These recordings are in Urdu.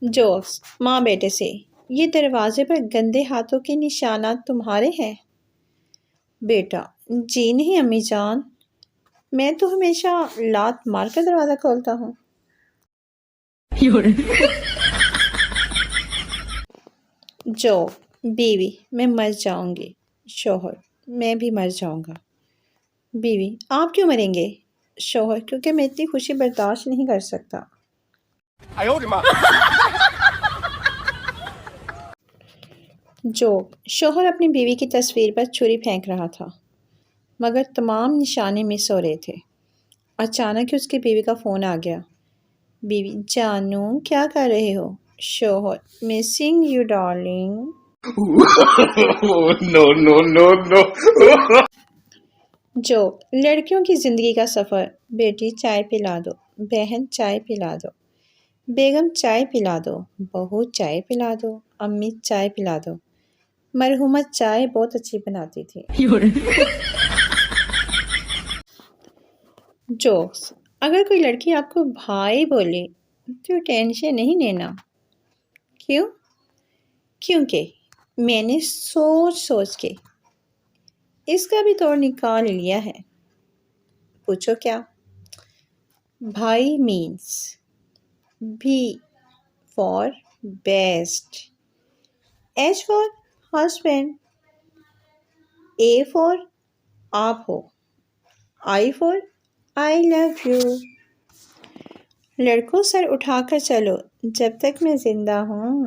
جوکس ماں بیٹے سے، یہ دروازے پر گندے ہاتھوں کے نشانات تمہارے ہیں؟ بیٹا، جی نہیں امی جان، میں تو ہمیشہ لات مار کر دروازہ کھولتا ہوں۔ جوک بیوی، میں مر جاؤں گی۔ شوہر، میں بھی مر جاؤں گا۔ بیوی، آپ کیوں مریں گے؟ شوہر، کیونکہ میں اتنی خوشی برداشت نہیں کر سکتا۔ جوک شوہر اپنی بیوی کی تصویر پر چھری پھینک رہا تھا مگر تمام نشانے مس ہو رہے تھے۔ اچانک ہی اس کی بیوی کا فون آ گیا۔ بیوی، جانو کیا کر رہے ہو؟ شوہر، missing you darling. No, no, no, no. Joke لڑکیوں کی زندگی کا سفر۔ بیٹی چائے پلا دو، بہن چائے پلا دو، بیگم چائے پلا دو، بہو چائے پلا دو، امی چائے پلا دو، مرحومہ چائے بہت اچھی بناتی تھی۔ جوکس اگر کوئی لڑکی آپ کو بھائی بولے تو ٹینشن نہیں لینا۔ کیوں؟ کیونکہ میں نے سوچ کے اس کا بھی توڑ نکال لیا ہے۔ پوچھو کیا؟ بھائی means B for best, H for husband, A for آپ ہو، آئی فار آئی لو یو۔ لڑکوں سر اٹھا کر چلو جب تک میں زندہ ہوں۔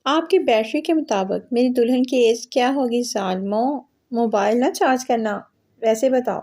آپ کی بیٹری کے مطابق میری دلہن کی ایج کیا ہوگی ظالموں؟ موبائل نہ چارج کرنا، ویسے بتاؤ۔